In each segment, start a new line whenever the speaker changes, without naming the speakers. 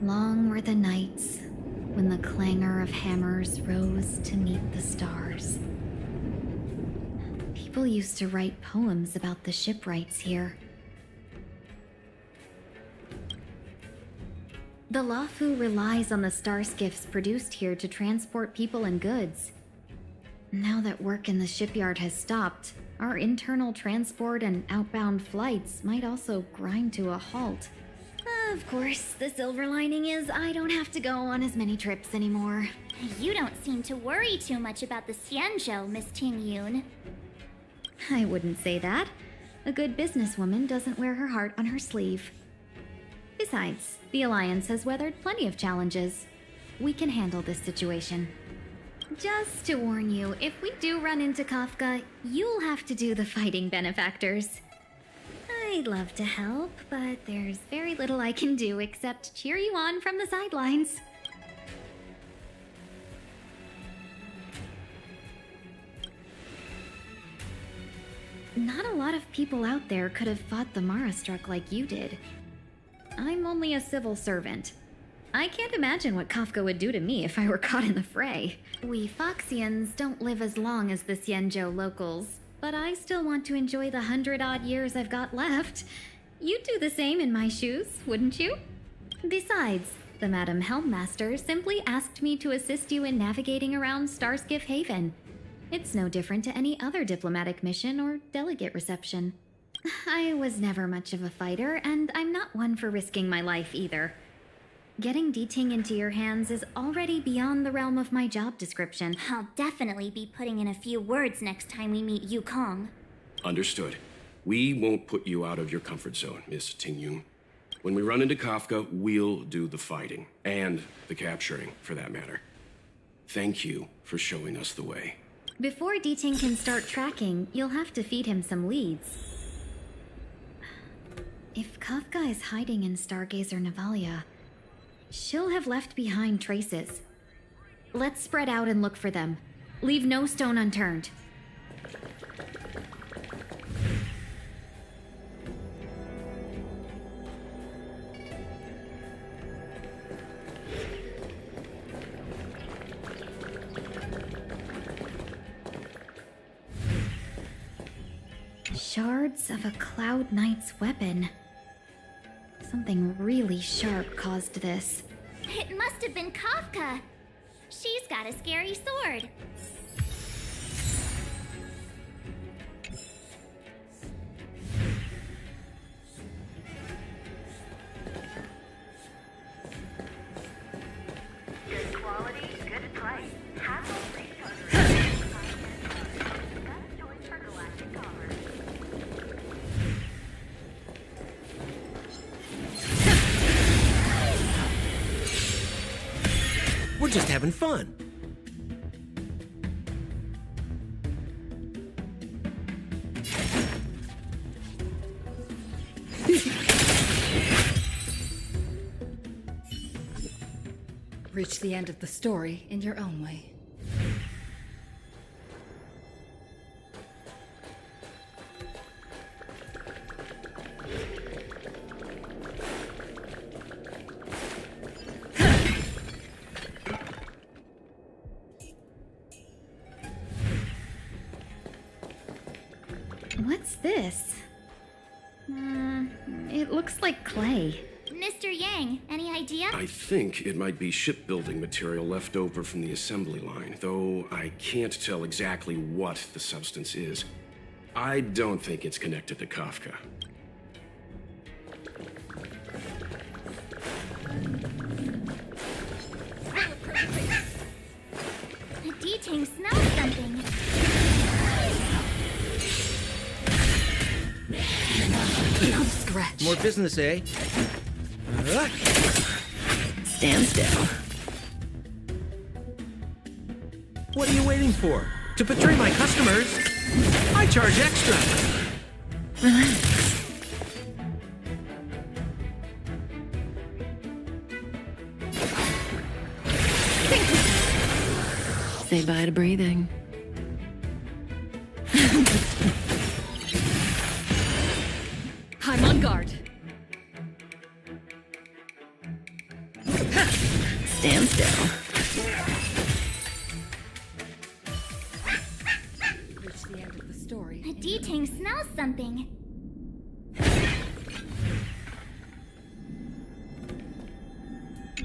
Long were the nights when the clangor of hammers rose to meet the stars. People used to write poems about the shipwrights here. The Lafu relies on the star skiffs produced here to transport people and goods. Now that work in the shipyard has stopped, our internal transport and outbound flights might also grind to a halt. Of course, the silver lining is I don't have to go on as many trips anymore.
You don't seem to worry too much about the Xianzhou, Miss Tingyun.
I wouldn't say that. A good businesswoman doesn't wear her heart on her sleeve. Besides, the Alliance has weathered plenty of challenges. We can handle this situation. Just to warn you, if we do run into Kafka, you'll have to do the fighting benefactors. I'd love to help, but there's very little I can do except cheer you on from the sidelines. Not a lot of people out there could have fought the Marastruck like you did. I'm only a civil servant. I can't imagine what Kafka would do to me if I were caught in the fray. We Foxians don't live as long as the Xianzhou locals, but I still want to enjoy the 100-odd years I've got left. You'd do the same in my shoes, wouldn't you? Besides, the Madam Helmmaster simply asked me to assist you in navigating around Starskiff Haven. It's no different to any other diplomatic mission or delegate reception. I was never much of a fighter, and I'm not one for risking my life either. Getting Deting into your hands is already beyond the realm of my job description.
I'll definitely be putting in a few words next time we meet Yukong.
Understood. We won't put you out of your comfort zone, Miss Tingyun. When we run into Kafka, we'll do the fighting. And the capturing, for that matter. Thank you for showing us the way.
Before Deting can start tracking, you'll have to feed him some leads. If Kafka is hiding in Stargazer Navalia, she'll have left behind traces. Let's spread out and look for them. Leave no stone unturned. Shards of a Cloud Knight's weapon. Something really sharp caused this.
It must have been Kafka. She's got a scary sword.
Good quality, good price. Hassle free choice for galactic commerce.
We're just having fun.
Reach the end of the story in your own way.
What's this? It looks like clay.
Mr. Yang, any idea?
I think it might be shipbuilding material left over from the assembly line, though I can't tell exactly what the substance is. I don't think it's connected to Kafka.
Deting smells something.
No scratch.
More business, eh?
Stand still.
What are you waiting for? To betray my customers? I charge extra.
Relax. Say bye to breathing.
I'm on guard.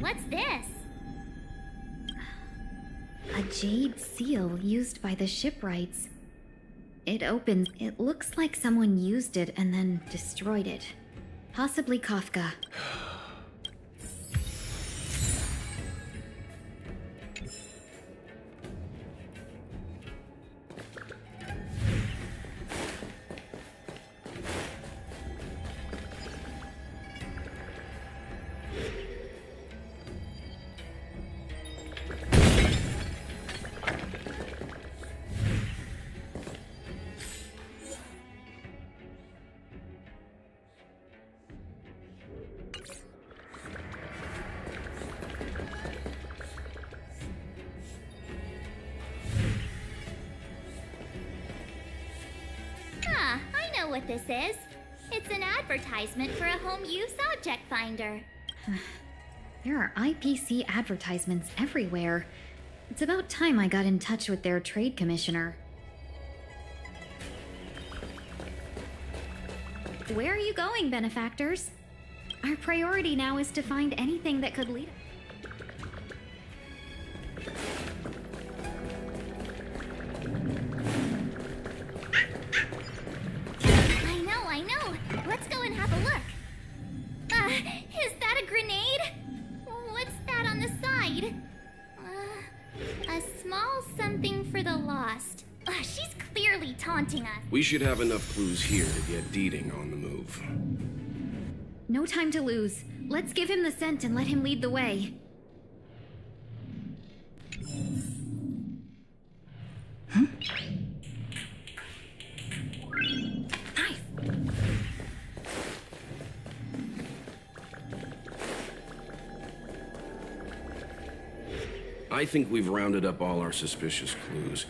What's this?
A jade seal used by the shipwrights. It opens. It looks like someone used it and then destroyed it. Possibly Kafka.
Ah, I know what this is. It's an advertisement for a home use object finder.
There are IPC advertisements everywhere. It's about time I got in touch with their trade commissioner. Where are you going, benefactors? Our priority now is to find anything that could lead.
I know. Let's go and have a look. Is that a grenade? What's that on the side? A small something for the lost. She's clearly taunting us.
We should have enough clues here to get Deeding on the move.
No time to lose. Let's give him the scent and let him lead the way.
I think we've rounded up all our suspicious clues.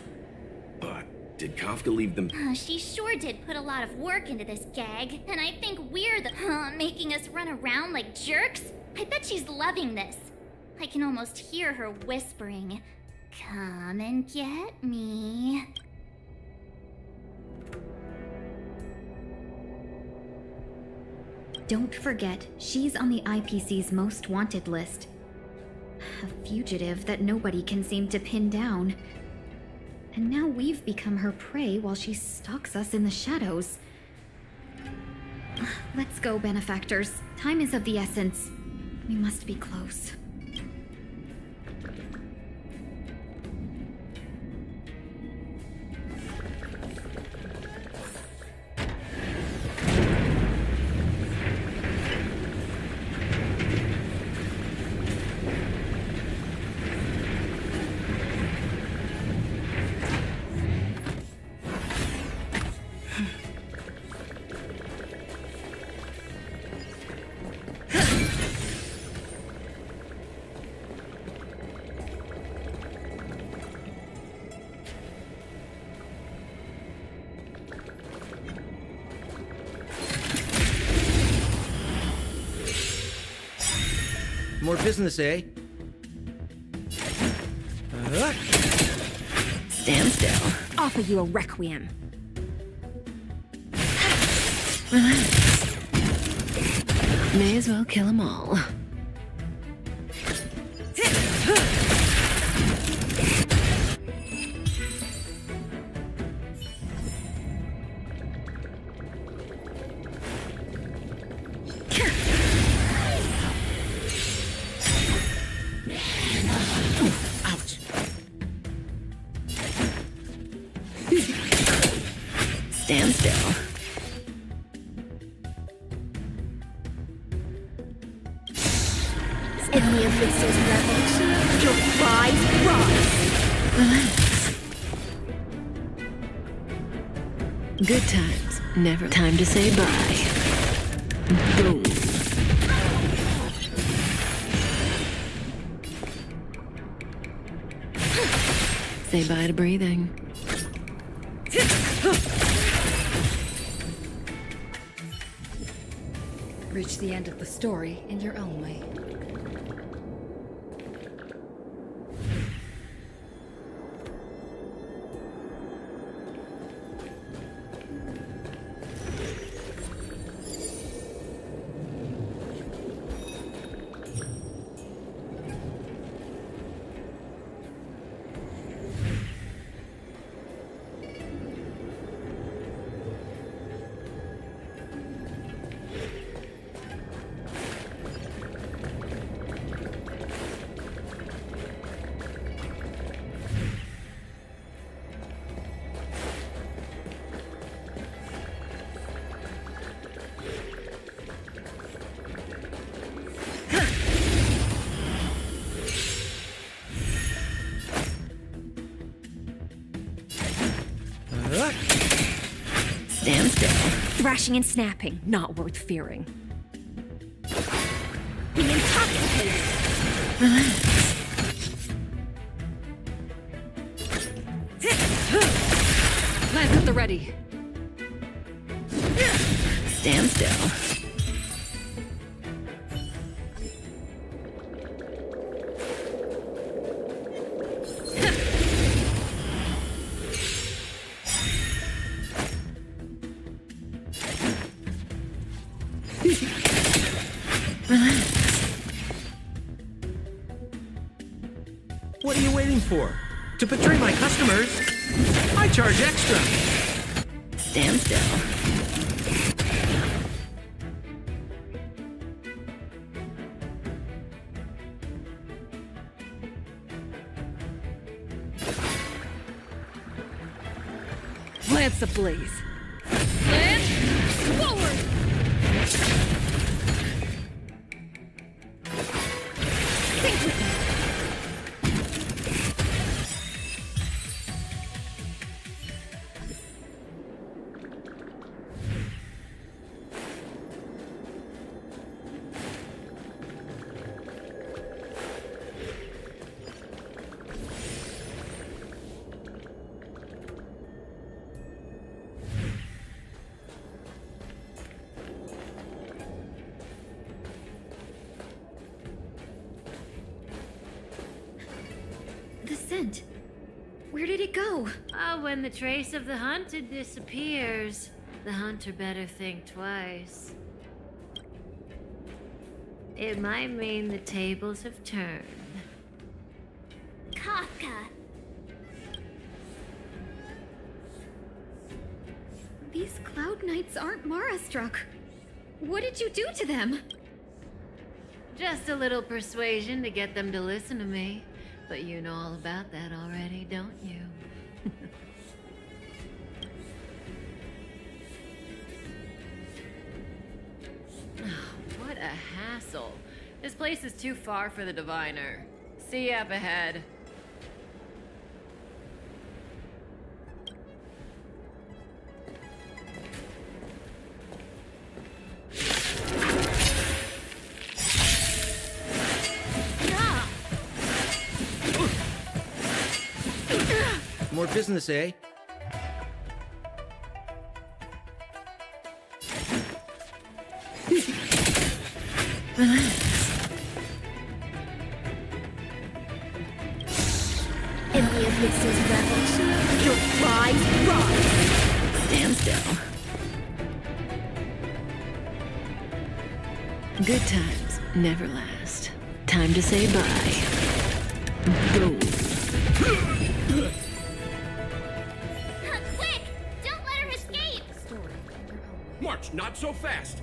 But did Kafka leave them?
She sure did put a lot of work into this gag, and I think we're the making us run around like jerks. I bet she's loving this. I can almost hear her whispering, "Come and get me."
Don't forget, she's on the IPC's most wanted list. A fugitive that nobody can seem to pin down. And now we've become her prey while she stalks us in the shadows. Let's go, benefactors. Time is of the essence. We must be close.
More business, eh?
Stand still.
Offer you a requiem.
Relax. May as well kill them all.
Ouch.
Stand still.
In the Abyssal's revolution, your cries rise.
Relax. Good times. Never time to say bye. Boom. Say bye to breathing.
Reach the end of the story in your own way.
Thrashing and snapping, not worth fearing. Be intoxicated.
Lance at the ready.
Stand still.
What are you waiting for? To betray my customers? I charge extra.
Stand still.
Lance ablaze. Lance, forward! Think with me.
The scent. Where did it go?
Ah, when the trace of the hunted disappears, the hunter better think twice. It might mean the tables have turned.
Kafka.
These Cloud Knights aren't Mara struck. What did you do to them?
Just a little persuasion to get them to listen to me. But you know all about that already, don't you? What a hassle. This place is too far for the diviner. See you up ahead.
More business, eh?
In the Abyss's revel, your rise.
Stand still. Good times never last. Time to say bye. Go.
Quick! Don't let her escape!
March, not so fast!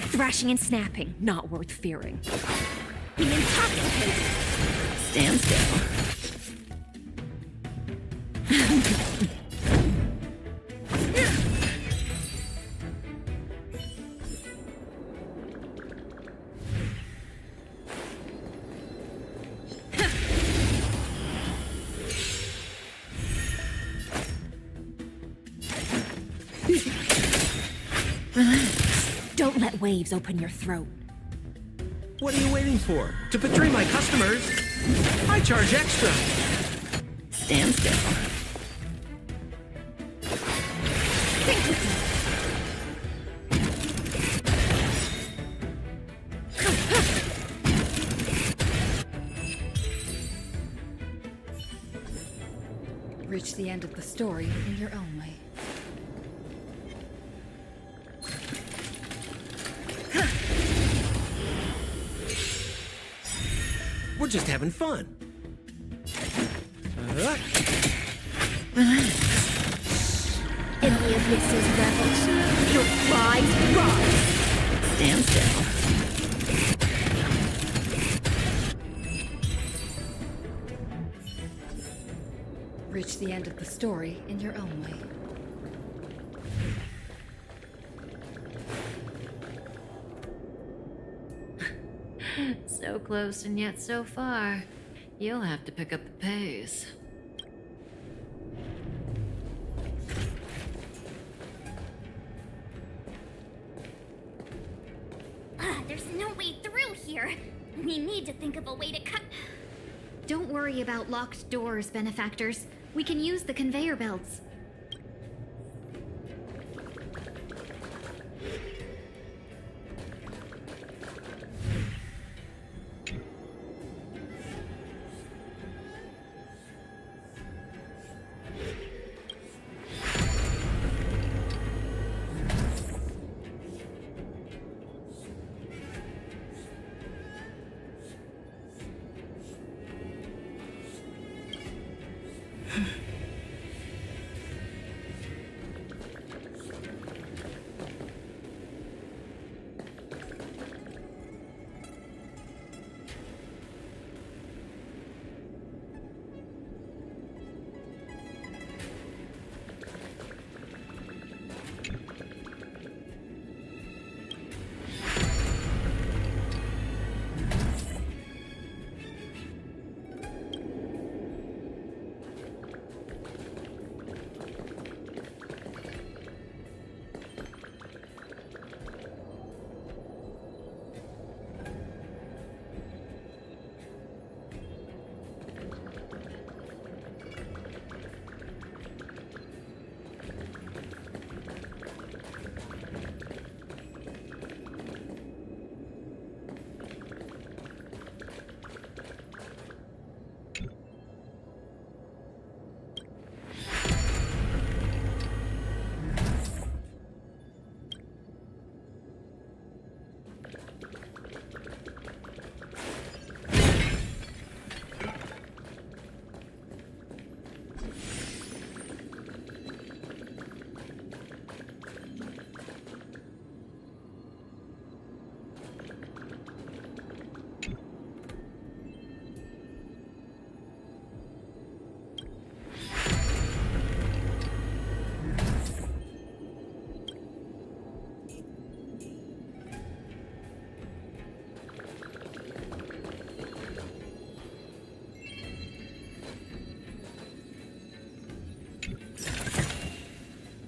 Thrashing and snapping, not worth fearing. Be intoxicated.
Stand still.
Don't let waves open your throat.
What are you waiting for? To betray my customers? I charge extra.
Stand still.
Think with me.
Reach the end of the story in your own way.
We're just having fun.
In the Abyss's revel, your rise.
Stand still.
Reach the end of the story in your own way.
So close and yet so far. You'll have to pick up the pace.
There's no way through here. We need to think of a way to cut.
Don't worry about locked doors, benefactors. We can use the conveyor belts.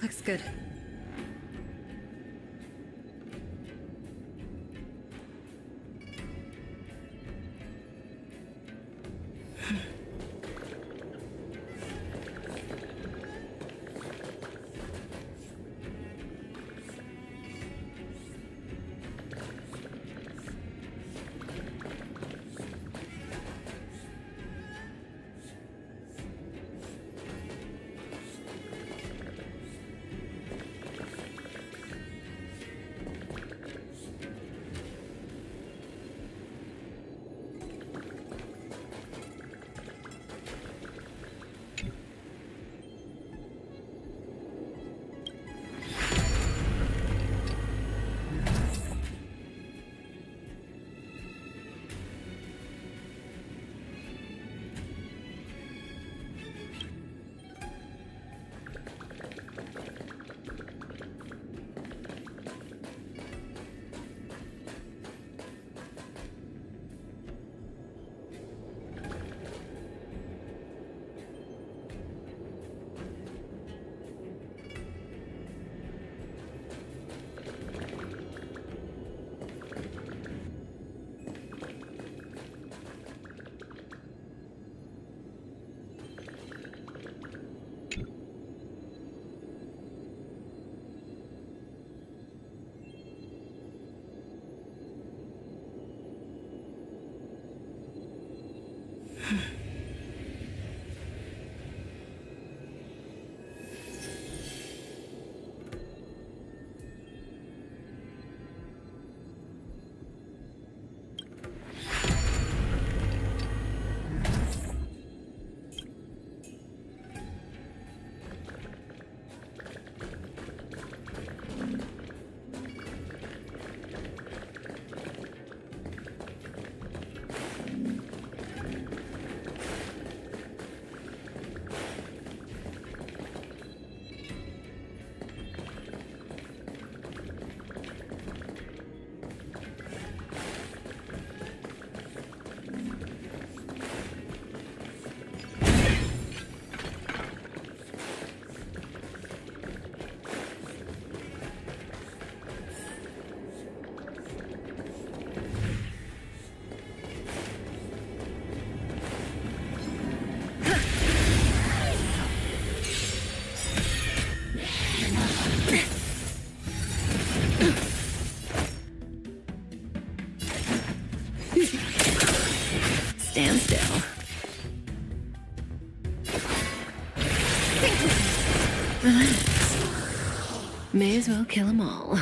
Looks good.
Stand still. Relax. May as well kill them all.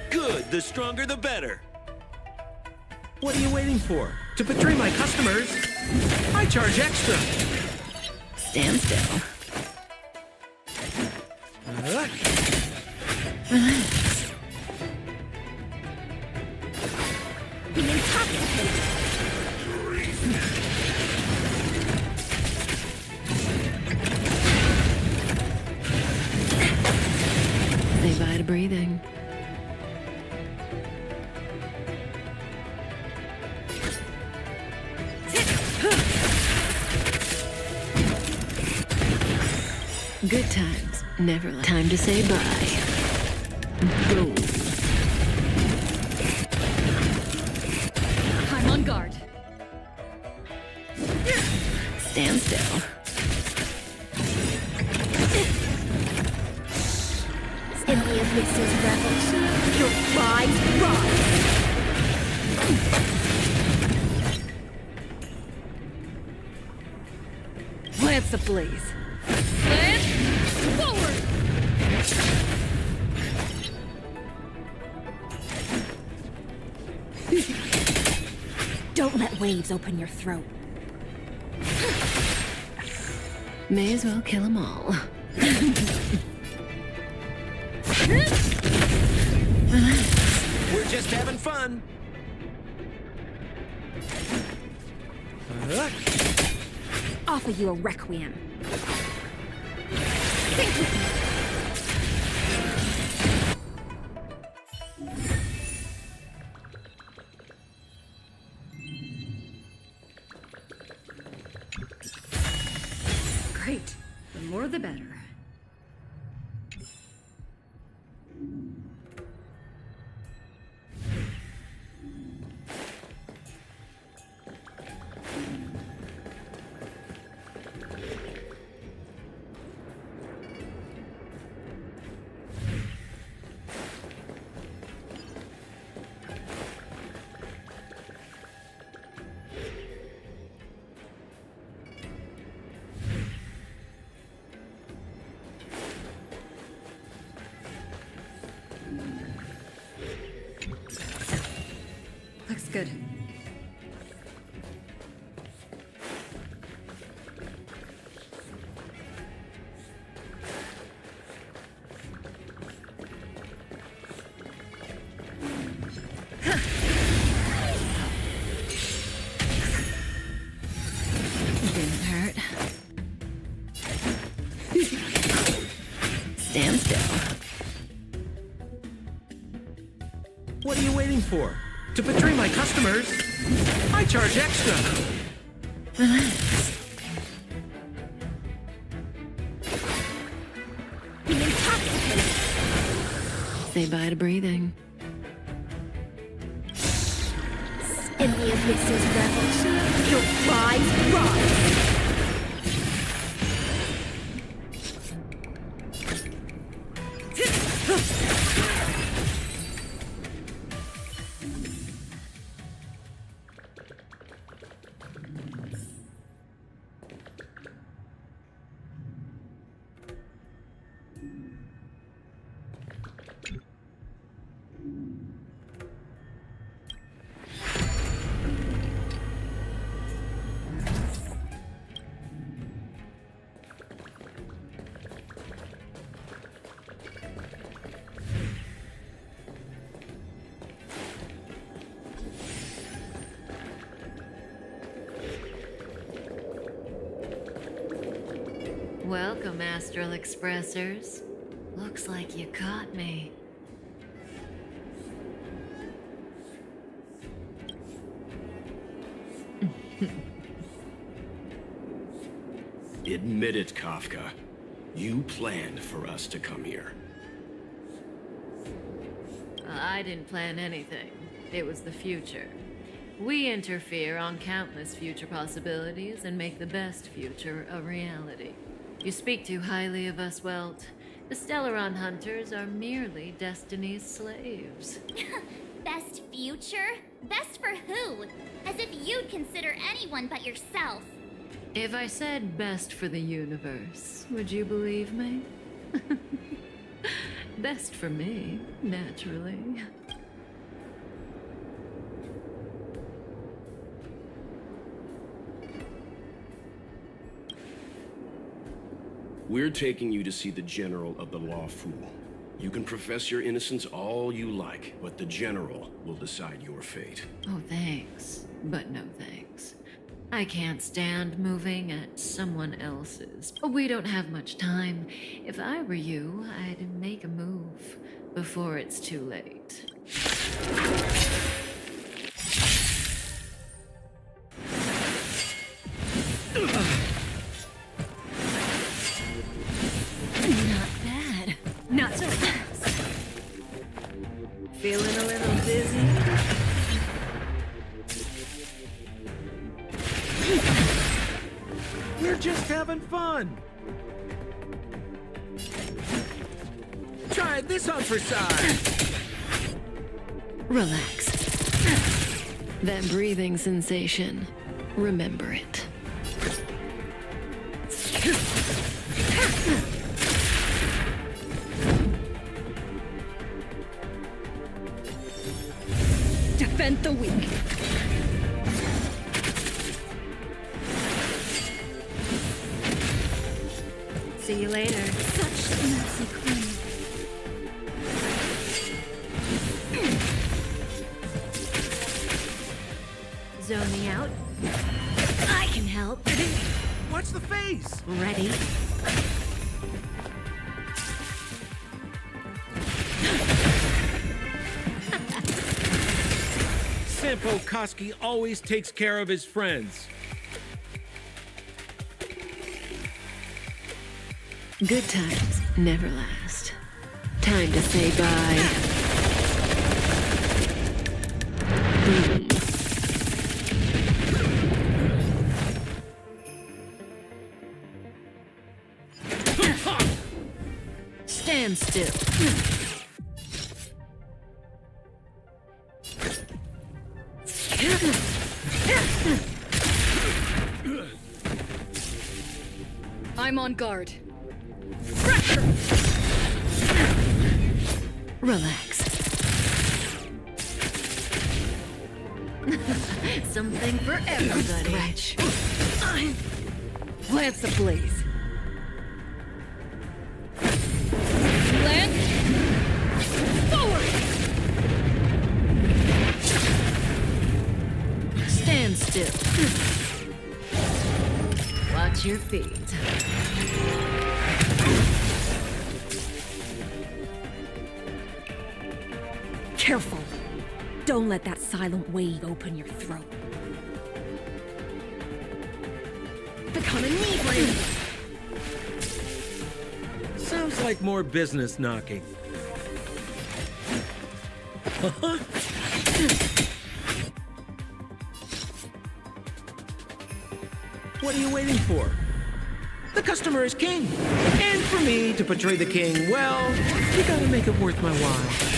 Good, the stronger the better. What are you waiting for? To betray my customers? I charge extra.
Stand still.
Relax.
Be intoxicated.
Say bye to breathing. Good times, never last. Time to say bye. Go.
I'm on guard.
Stand still.
In the abysses revel, your rise rise.
Lance ablaze. Lance forward!
Don't let waves open your throat.
May as well kill them all.
We're just having fun.
Offer you a requiem.
Great. The more the better. Looks good.
Didn't hurt. Stand still.
What are you waiting for? To betray my customers? I charge extra.
Relax.
Be intoxicated.
Say bye to breathing.
In the abysses revel, your rise rise.
Welcome, Astral Expressors. Looks like you caught me.
Admit it, Kafka. You planned for us to come here.
I didn't plan anything. It was the future. We interfere on countless future possibilities and make the best future a reality. You speak too highly of us, Welt. The Stellaron Hunters are merely Destiny's slaves.
Best future? Best for who? As if you'd consider anyone but yourself.
If I said best for the universe, would you believe me? Best for me, naturally.
We're taking you to see the General of the Law Fu. You can profess your innocence all you like, but the General will decide your fate.
Oh, thanks. But no thanks. I can't stand moving at someone else's. We don't have much time. If I were you, I'd make a move before it's too late.
Not bad. Not so fast.
Feeling a little dizzy?
We're just having fun. Try this on for size.
Relax. That breathing sensation. Remember it.
Defend the weak.
See you later.
Such messy queen.
Zone me out. I can help.
Watch the face.
Ready?
Sampo Koski always takes care of his friends.
Good times never last. Time to say bye. Boom.
Stand still.
I'm on guard.
Relax.
Something for everybody.
Stretch.
Lance ablaze. Lance! Forward!
Stand still. Watch your feet.
Careful. Don't let that silent wave open your throat. Become inebriated.
Sounds like more business knocking. What are you waiting for? The customer is king. And for me to portray the king, well, you gotta make it worth my while.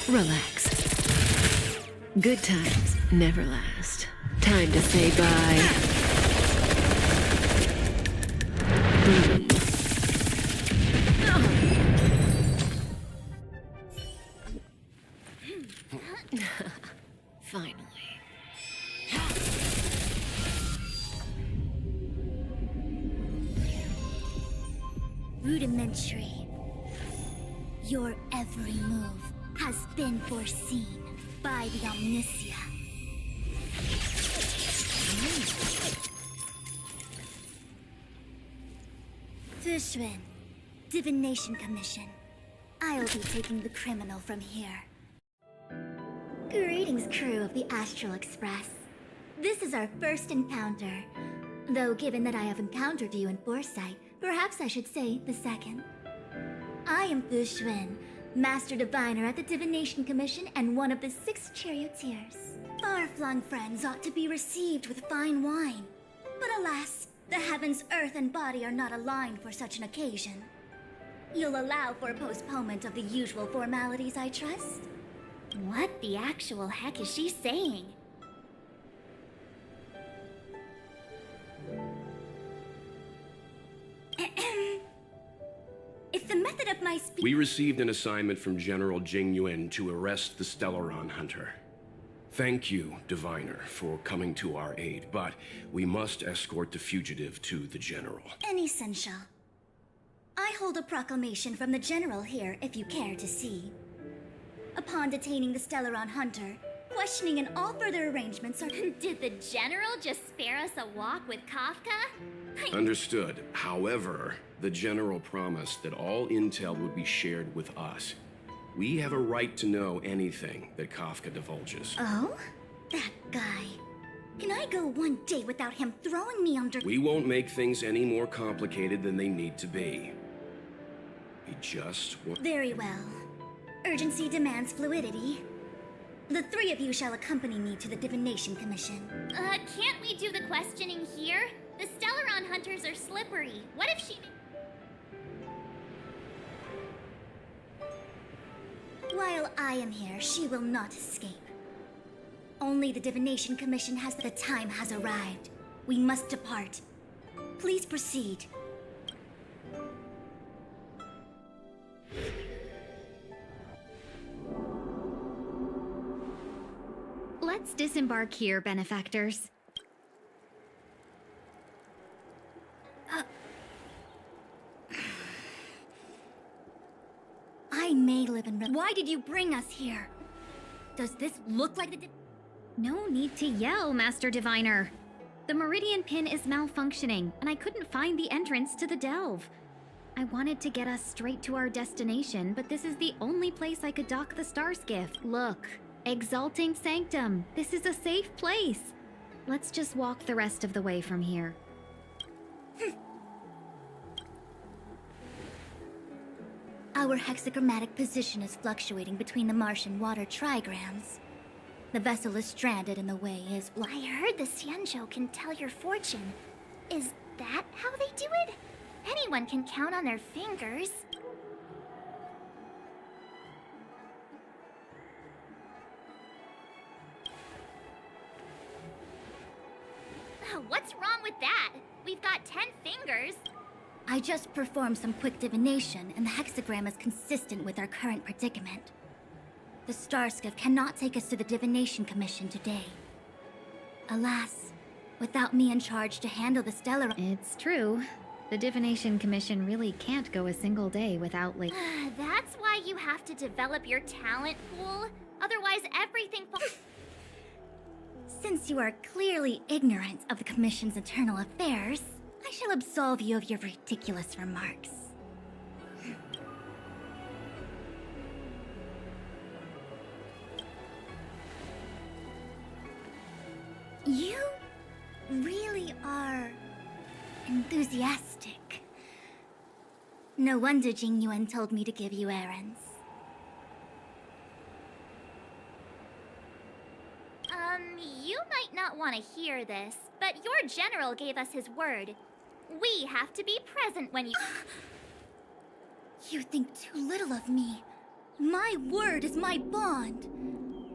Relax. Good times never last. Time to say bye. Boom. Finally.
rudimentary. Your every move has been foreseen by the Omniscia. Fushun, Divination Commission. I'll be taking the criminal from here. Greetings, crew of the Astral Express. This is our first encounter. Though given that I have encountered you in foresight, perhaps I should say the second. I am Fushun, Master Diviner at the Divination Commission and one of the 6 charioteers. Far-flung friends ought to be received with fine wine. But alas, the heavens, earth, and body are not aligned for such an occasion. You'll allow for postponement of the usual formalities, I trust? What the actual heck is she saying? If the method of my speech...
We received an assignment from General Jing Yuan to arrest the Stellaron Hunter. Thank you, Diviner, for coming to our aid, but we must escort the fugitive to the General.
Essential. I hold a proclamation from the General here, if you care to see. Upon detaining the Stellaron Hunter, questioning and all further arrangements are... Did the General just spare us a walk with Kafka?
Understood. However, the General promised that all intel would be shared with us. We have a right to know anything that Kafka divulges.
Oh? That guy. Can I go one day without him throwing me under...
We won't make things any more complicated than they need to be. We just want...
Very well. Urgency demands fluidity. The 3 of you shall accompany me to the Divination Commission. Can't we do the questioning here? The Stellaron Hunters are slippery. What if she... While I am here, she will not escape. Only the Divination Commission has... The time has arrived. We must depart. Please proceed.
Let's disembark here, benefactors.
I may live in... Why did you bring us here? Does this look like the...
No need to yell, Master Diviner. The Meridian Pin is malfunctioning, and I couldn't find the entrance to the delve. I wanted to get us straight to our destination, but this is the only place I could dock the star skiff. Look, Exalting Sanctum. This is a safe place. Let's just walk the rest of the way from here.
Our hexagrammatic position is fluctuating between the Martian water trigrams. The vessel is stranded and the way is... I heard the Xianzhou can tell your fortune. Is that how they do it? Anyone can count on their fingers. What's wrong with that? We've got 10 fingers. I just performed some quick divination, and the hexagram is consistent with our current predicament. The Starskiff cannot take us to the Divination Commission today. Alas, without me in charge to handle the stellar...
It's true. The Divination Commission really can't go a single day without
That's why you have to develop your talent pool. Otherwise, everything... Since you are clearly ignorant of the Commission's internal affairs, I shall absolve you of your ridiculous remarks. You really are enthusiastic. No wonder Jing Yuan told me to give you errands. You might not want to hear this, but your general gave us his word. We have to be present when you... You think too little of me. My word is my bond.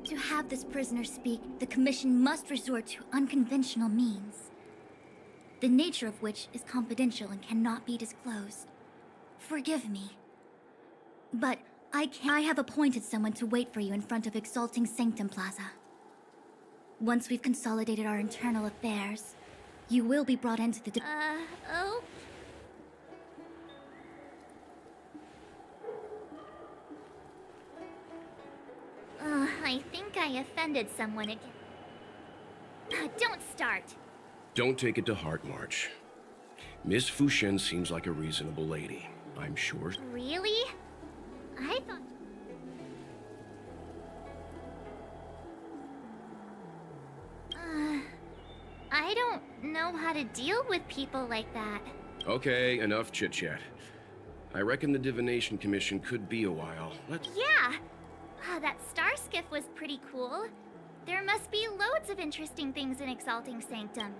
To have this prisoner speak, the Commission must resort to unconventional means, the nature of which is confidential and cannot be disclosed. Forgive me. But I have appointed someone to wait for you in front of Exalting Sanctum Plaza. Once we've consolidated our internal affairs, you will be brought into the... I think I offended someone again. Don't start.
Don't take it to heart, March. Miss Fushen seems like a reasonable lady, I'm sure.
Really? I thought... I don't know how to deal with people like that.
Okay, enough chit-chat. I reckon the Divination Commission could be a while. Let's...
Yeah! That star skiff was pretty cool. There must be loads of interesting things in Exalting Sanctum.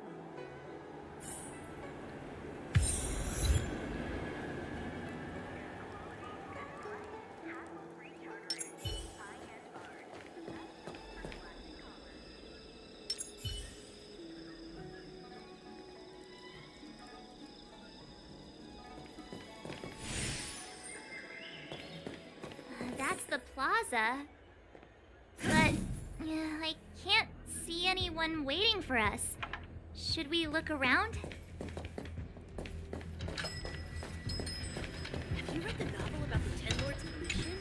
That's the plaza. But I can't see anyone waiting for us. Should we look around?
Have you read the novel about the Ten Lords of Lucian?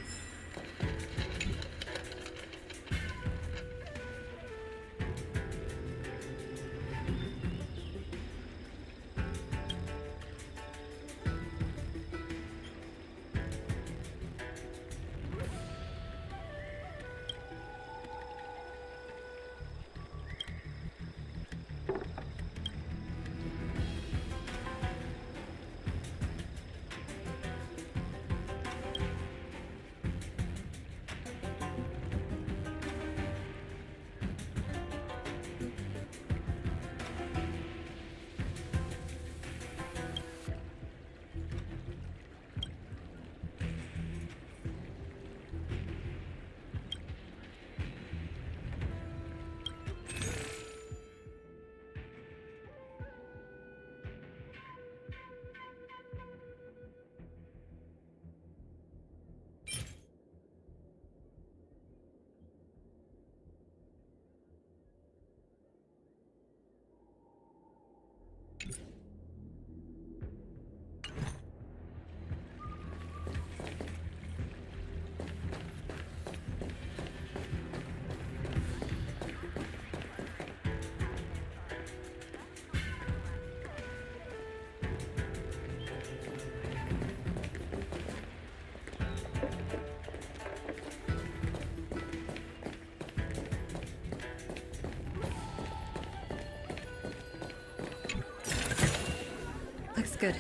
Looks good.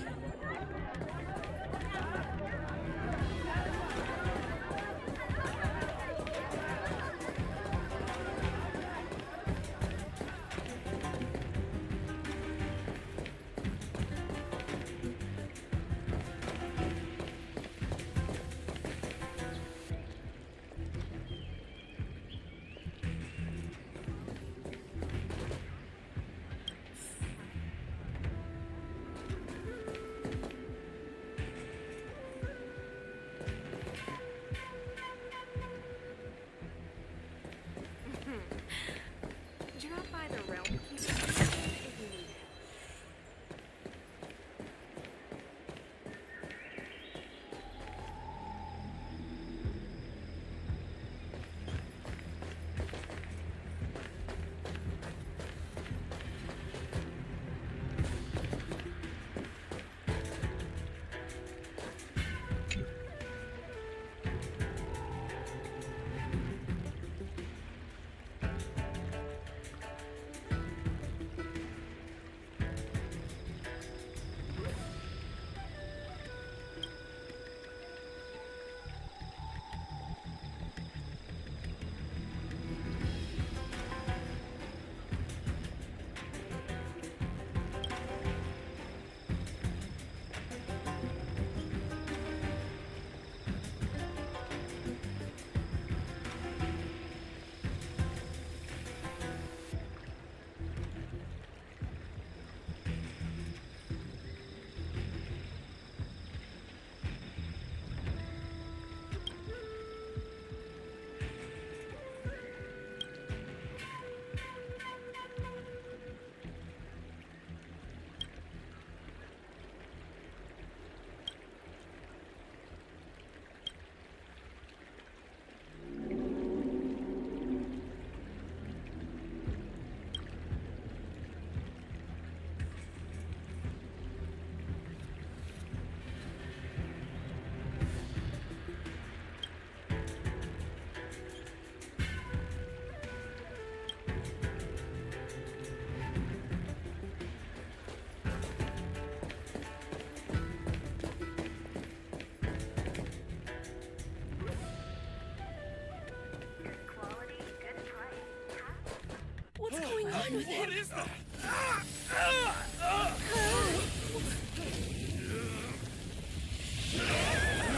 going on with him?
What is that?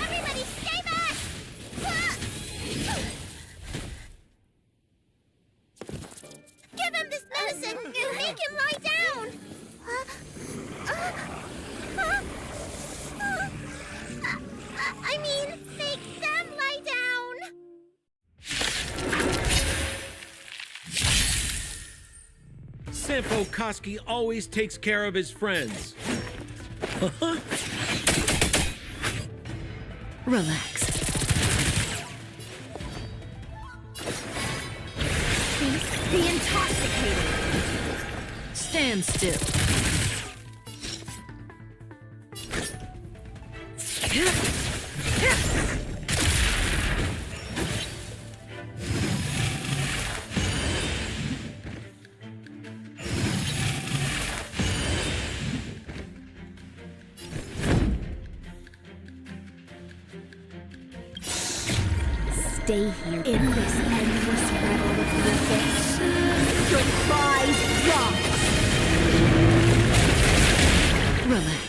Everybody stay back! Give him this medicine and make him lie down! I mean, make them lie down!
Sampo Koski always takes care of his friends.
Relax.
Be intoxicated!
Stand still.
Stay here in this endless revel of the abyss. Your prize drops!
Relax.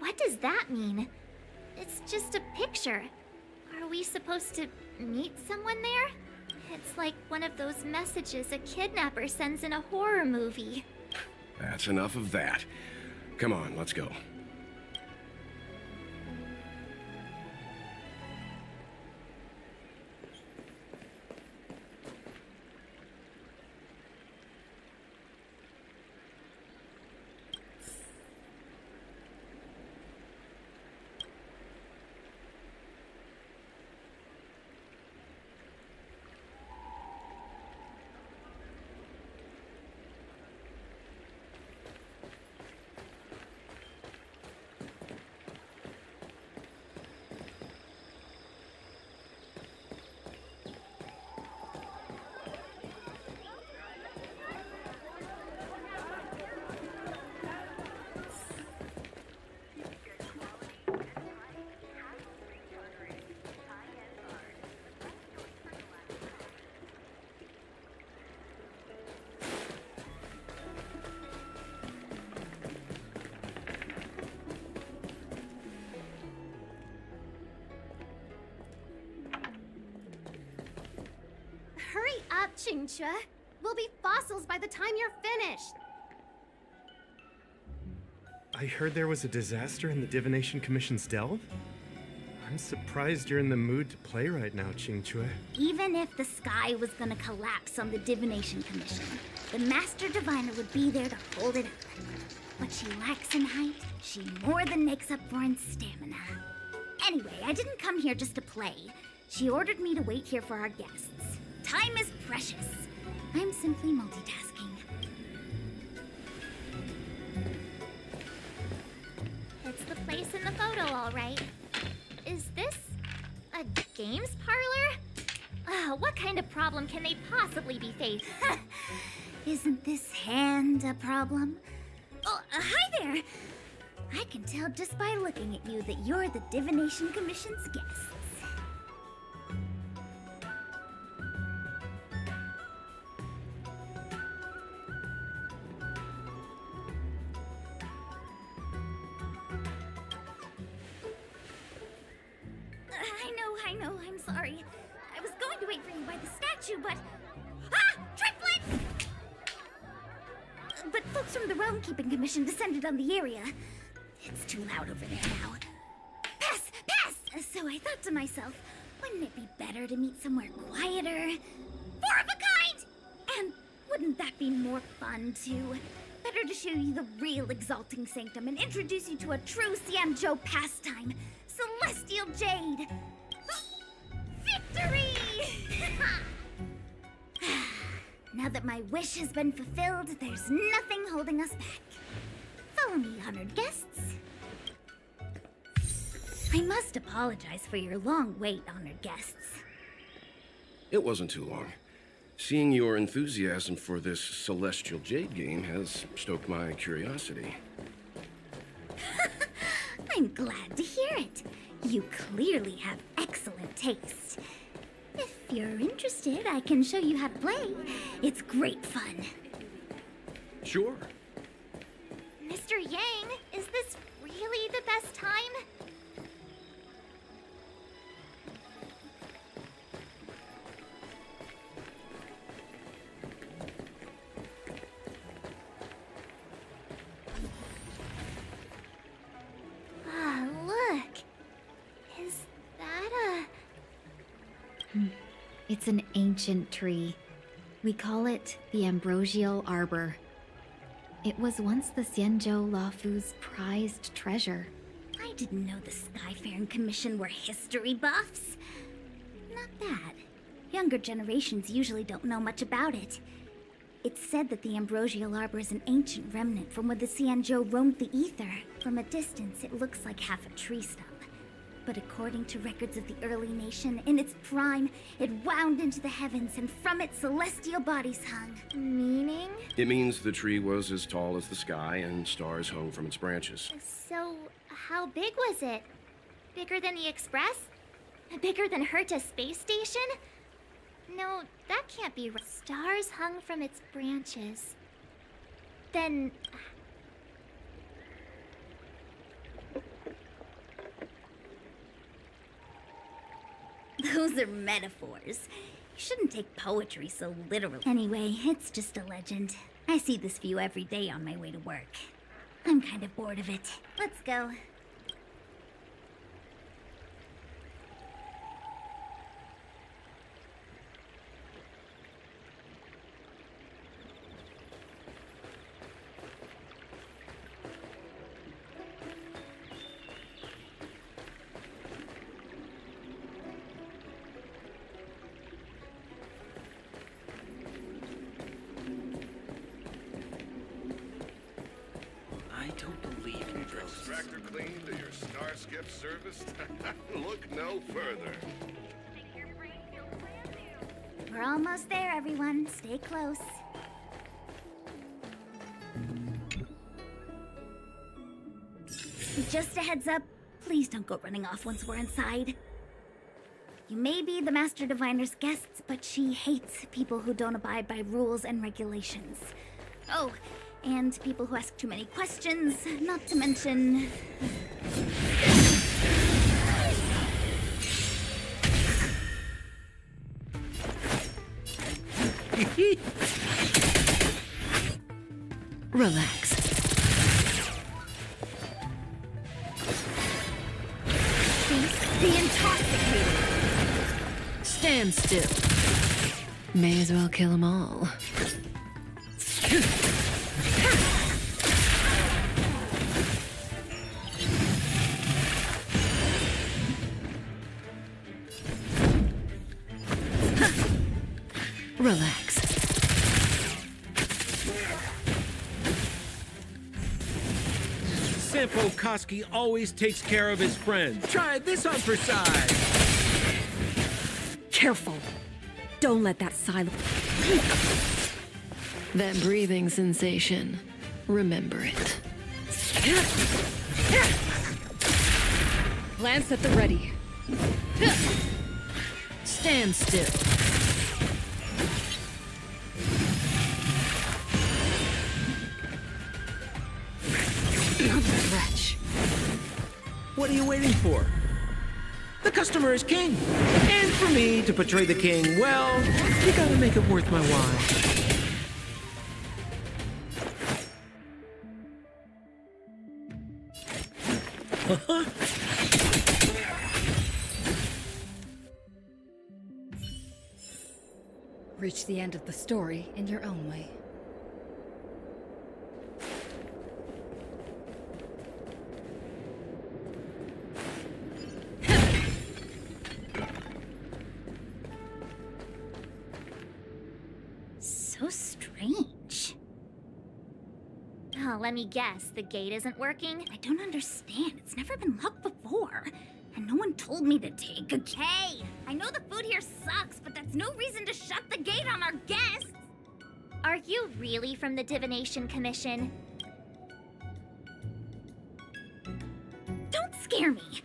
What does that mean? It's just a picture. Are we supposed to meet someone there? It's like one of those messages a kidnapper sends in a horror movie.
That's enough of that. Come on, let's go.
Hurry up, Qingque. We'll be fossils by the time you're finished.
I heard there was a disaster in the Divination Commission's delve? I'm surprised you're in the mood to play right now, Qingque.
Even if the sky was gonna collapse on the Divination Commission, the Master Diviner would be there to hold it up. What she lacks in height, she more than makes up for in stamina. Anyway, I didn't come here just to play. She ordered me to wait here for our guests. Time is precious. I'm simply multitasking.
It's the place in the photo, all right. Is this a games parlor? What kind of problem can they possibly be facing?
Isn't this hand a problem? Oh, hi there! I can tell just by looking at you that you're the Divination Commission's guests. I know, I'm sorry. I was going to wait for you by the statue, but... Ah! Triplets! But folks from the Realm-Keeping Commission descended on the area. It's too loud over there now. Pass! Pass! So I thought to myself, wouldn't it be better to meet somewhere quieter? Four of a kind! And wouldn't that be more fun, too? Better to show you the real Exalting Sanctum and introduce you to a true Xianzhou pastime, Celestial Jade! Victory! Now that my wish has been fulfilled, there's nothing holding us back. Follow me, honored guests. I must apologize for your long wait, honored guests.
It wasn't too long. Seeing your enthusiasm for this Celestial Jade game has stoked my curiosity.
I'm glad to hear it. You clearly have excellent taste. If you're interested, I can show you how to play. It's great fun.
Sure.
Mr. Yang, is this really the best time? Ah, look. Is that
It's an ancient tree. We call it the Ambrosial Arbor. It was once the Xianzhou Lafu's prized treasure.
I didn't know the Skyfaring Commission were history buffs. Not bad. Younger generations usually don't know much about it. It's said that the Ambrosial Arbor is an ancient remnant from when the Xianzhou roamed the ether. From a distance, it looks like half a tree stump. But according to records of the early nation, in its prime, it wound into the heavens and from it celestial bodies hung.
meaning?
It means the tree was as tall as the sky and stars hung from its branches.
So, how big was it? Bigger than the Express? Bigger than Herta Space Station? No, that can't be right. Stars hung from its branches. Then...
Those are metaphors. You shouldn't take poetry so literally. Anyway, it's just a legend. I see this view every day on my way to work. I'm kind of bored of it. Let's go.
I don't believe you, Joe.
Extractor cleaned or your Starskip serviced? Look no further.
We're almost there, everyone. Stay close. Just a heads up, please don't go running off once we're inside. You may be the Master Diviner's guests, but she hates people who don't abide by rules and regulations. Oh, and people who ask too many questions, not to mention...
Relax.
The intoxicated.
Stand still. May as well kill them all. Relax.
Sampo Koski always takes care of his friends. Try this on for size.
Careful. Don't let that silence.
That breathing sensation. Remember it.
Lance at the ready.
Stand still. Wretch.
What are you waiting for? The customer is king. And for me to portray the king, well, you gotta make it worth my while.
Reach the end of the story in your own way.
So strange.
Oh, let me guess. The gate isn't working?
I don't understand. It's never been locked before. And no one told me to take a K. I know the food here sucks, but that's no reason to shut the gate on our guests.
Are you really from the Divination Commission?
Don't scare me.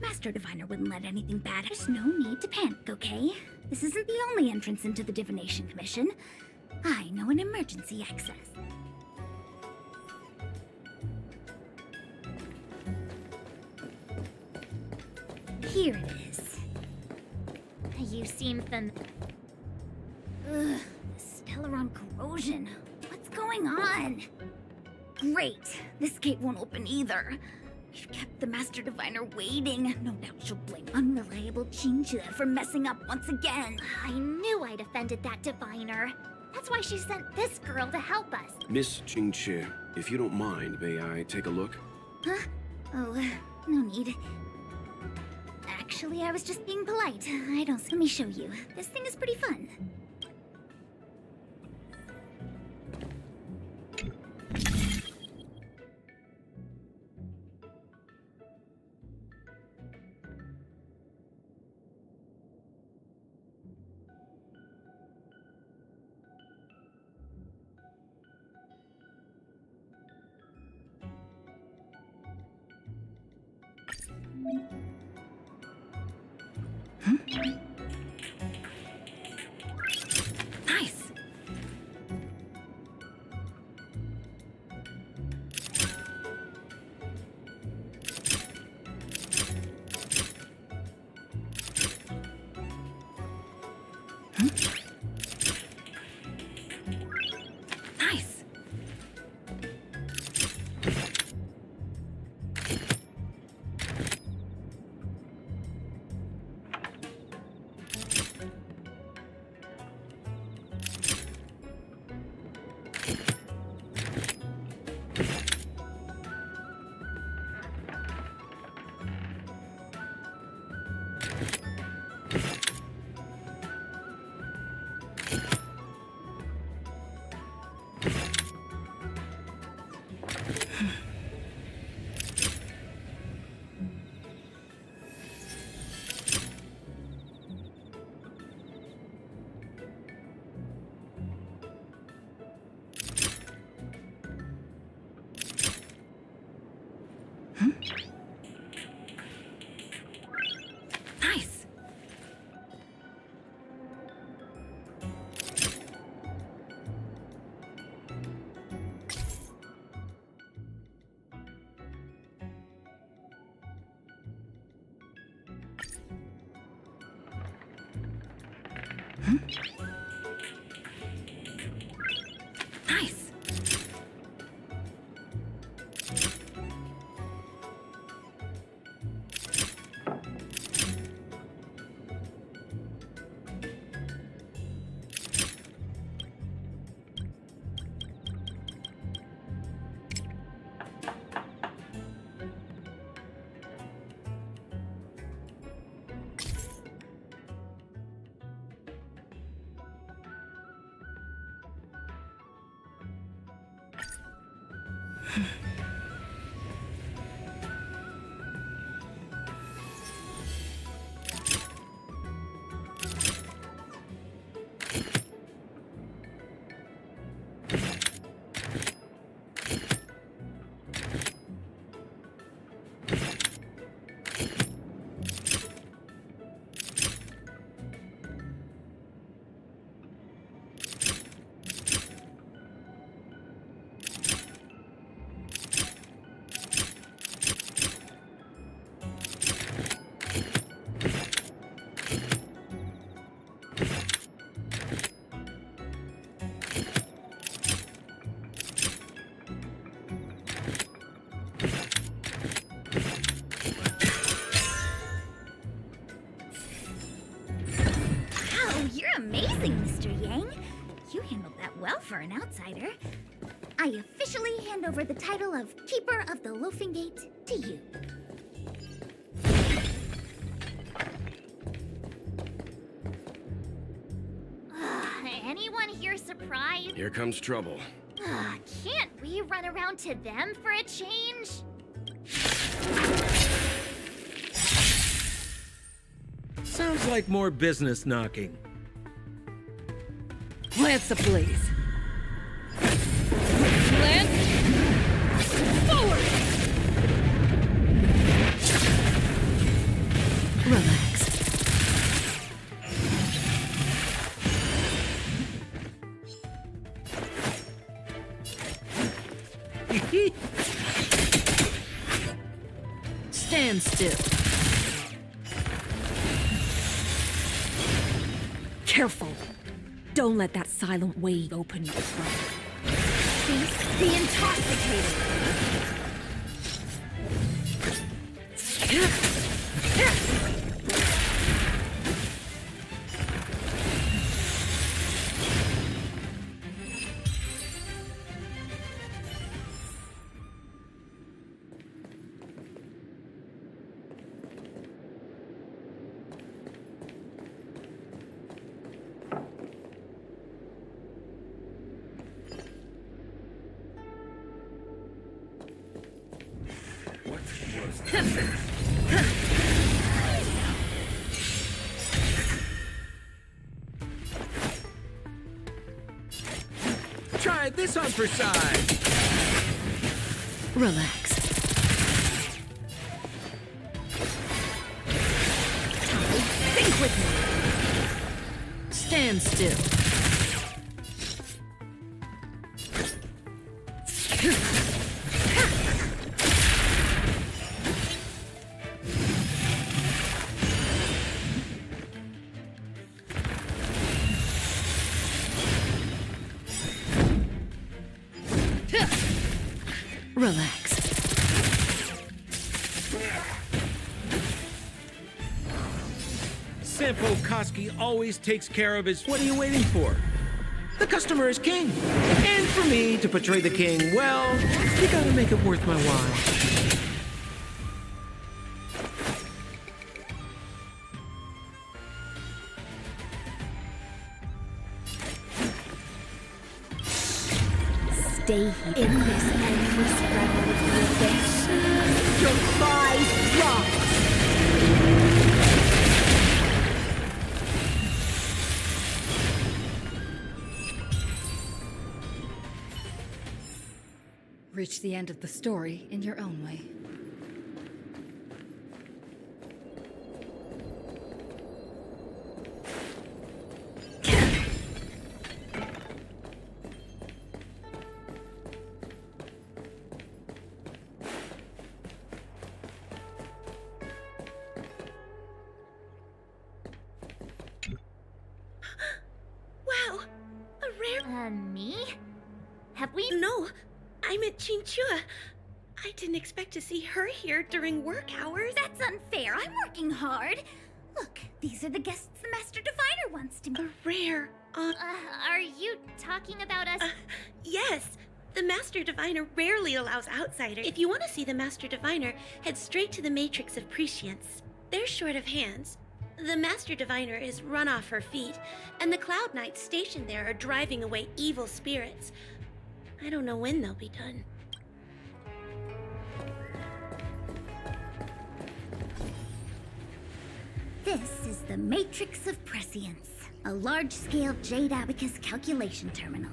Master Diviner wouldn't let anything bad. There's no need to panic, okay? This isn't the only entrance into the Divination Commission. I know an emergency access. Here it is.
You seem
Ugh, Stellaron corrosion. What's going on? Great. This gate won't open either. We've kept the Master Diviner waiting. No doubt she'll blame unreliable Chinchilla for messing up once again.
I knew I'd offended that diviner. That's why she sent this girl to help us.
Miss Qingqi, if you don't mind, may I take a look?
Huh? Oh, no need. Actually, I was just being polite. I don't... Let me show you. This thing is pretty fun. Nice.
Nice. Nice. Nice.
Wow, you're amazing, Mr. Yang. You handled that well for an outsider. I officially hand over the title of Keeper of the Loafing Gate to you.
Anyone here surprised?
Here comes trouble.
Can't we run around to them for a change?
Sounds like more business knocking.
Lance ablaze. Lance forward.
Relax. Stand still.
Careful. Don't let that silent wave open your throat. Cease the intoxicating.
Try this on for size.
Relax.
Think with me.
Stand still.
Simple Koski always takes care of his... What are you waiting for? The customer is king. And for me to portray the king, well, you gotta make it worth my while.
Stay here in this endless revel of the abyss. Your lies rot!
Reach the end of the story in your own way.
Wow, a rare...
Me? Have we...
No, I meant Chinchua. I didn't expect to see her here during work hours.
That's unfair. I'm working hard. Look, these are the guests the Master Diviner wants to meet.
A rare,
are you talking about us?
Yes. The Master Diviner rarely allows outsiders. If you want to see the Master Diviner, head straight to the Matrix of Prescience. They're short of hands. The Master Diviner is run off her feet, and the Cloud Knights stationed there are driving away evil spirits. I don't know when they'll be done.
This is the Matrix of Prescience, a large-scale Jade Abacus calculation terminal.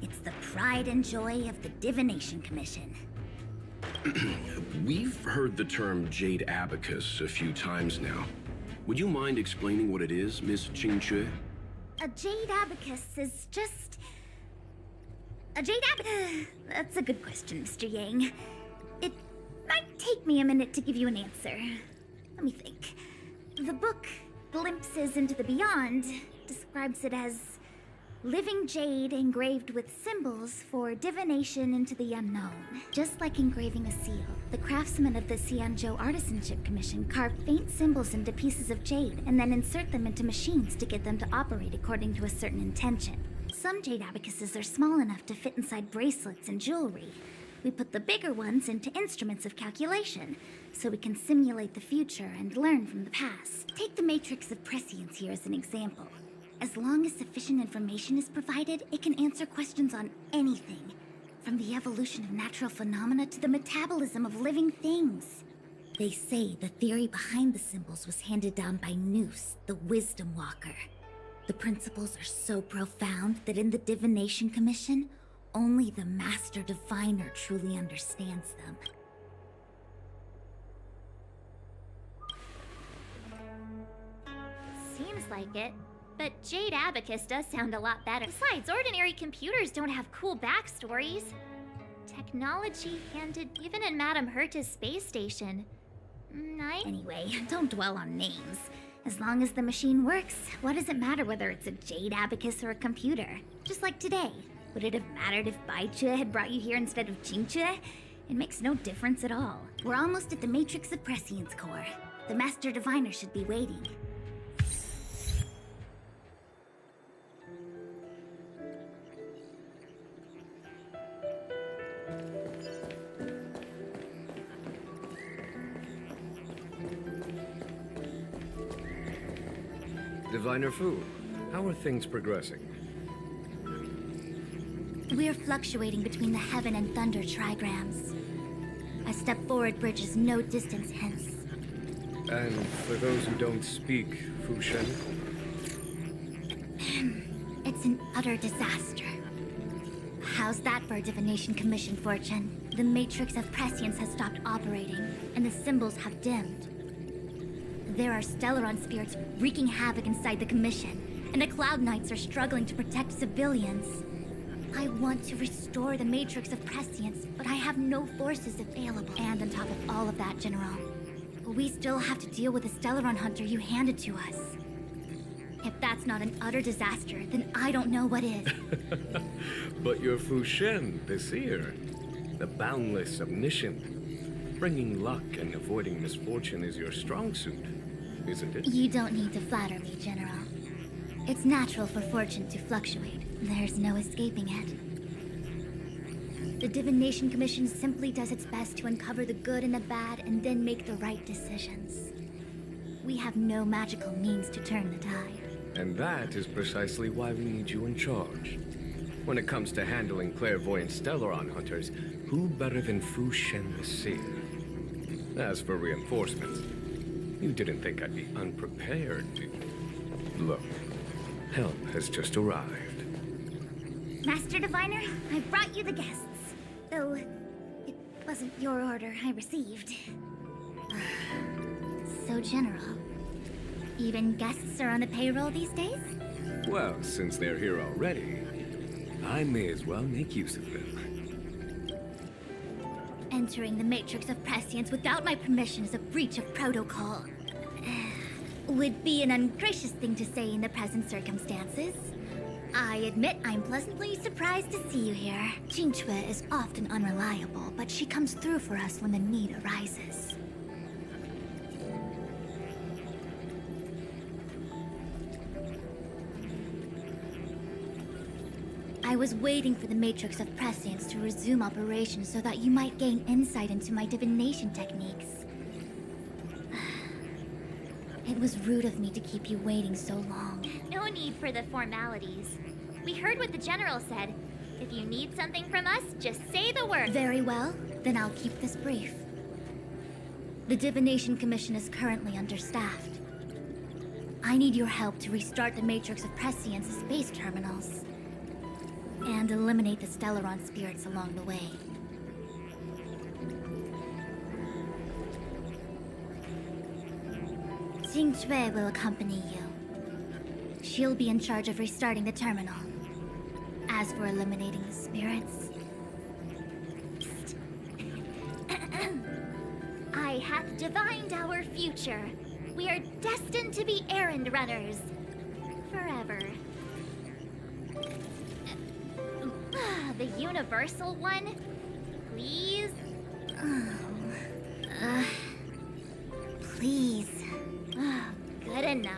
It's the pride and joy of the Divination Commission.
We've heard the term Jade Abacus a few times now. Would you mind explaining what it is, Miss Qingque?
A Jade Abacus is just... A Jade Abacus... That's a good question, Mr. Yang. It might take me a minute to give you an answer. Let me think. The book, Glimpses into the Beyond, describes it as living jade engraved with symbols for divination into the unknown. Just like engraving a seal, the craftsmen of the Xianzhou Artisanship Commission carve faint symbols into pieces of jade and then insert them into machines to get them to operate according to a certain intention. Some jade abacuses are small enough to fit inside bracelets and jewelry. We put the bigger ones into instruments of calculation, so we can simulate the future and learn from the past. Take the Matrix of Prescience here as an example. As long as sufficient information is provided, it can answer questions on anything, from the evolution of natural phenomena to the metabolism of living things. They say the theory behind the symbols was handed down by Noose, the Wisdom Walker. The principles are so profound that in the Divination Commission, only the Master Diviner truly understands them.
Seems like it. But Jade Abacus does sound a lot better. Besides, ordinary computers don't have cool backstories. Technology handed even in Madame Herta's space station.
Anyway, don't dwell on names. As long as the machine works, what does it matter whether it's a Jade Abacus or a computer? Just like today. Would it have mattered if Baichue had brought you here instead of Qingque? It makes no difference at all. We're almost at the Matrix of Prescience core. The Master Diviner should be waiting.
Diviner Fu, how are things progressing?
We're fluctuating between the heaven and thunder trigrams. A step forward bridges no distance hence.
And for those who don't speak Fu Shen?
It's an utter disaster. How's that for a Divination Commission fortune? The Matrix of Prescience has stopped operating, and the symbols have dimmed. There are Stellaron spirits wreaking havoc inside the Commission, and the Cloud Knights are struggling to protect civilians. I want to restore the Matrix of Prescience, but I have no forces available. And on top of all of that, General, we still have to deal with the Stellaron Hunter you handed to us. If that's not an utter disaster, then I don't know what is.
But your Fu Shen, the seer, the boundless, omniscient, bringing luck and avoiding misfortune is your strong suit. isn't it?
You don't need to flatter me, General. It's natural for fortune to fluctuate. There's no escaping it. The Divination Commission simply does its best to uncover the good and the bad and then make the right decisions. We have no magical means to turn the tide.
And that is precisely why we need you in charge. When it comes to handling clairvoyant Stellaron hunters, who better than Fu Shen the Seer? As for reinforcements, you didn't think I'd be unprepared, did you? Look, help has just arrived.
Master Diviner, I brought you the guests. Though, it wasn't your order I received. So, General, even guests are on the payroll these days?
Well, since they're here already, I may as well make use of them.
Entering the Matrix of Prescience without my permission is a breach of protocol. Would be an ungracious thing to say in the present circumstances. I admit I'm pleasantly surprised to see you here. Jingchue is often unreliable, but she comes through for us when the need arises. I was waiting for the Matrix of Prescience to resume operations so that you might gain insight into my divination techniques. It was rude of me to keep you waiting so long.
No need for the formalities. We heard what the General said. If you need something from us, just say the word.
Very well, then I'll keep this brief. The Divination Commission is currently understaffed. I need your help to restart the Matrix of Prescience's space terminals and eliminate the Stellaron spirits along the way. Jingchue will accompany you. She'll be in charge of restarting the terminal. As for eliminating the spirits...
I hath divined our future. We are destined to be errand runners. Forever. The universal one? Please?
Please.
Good enough.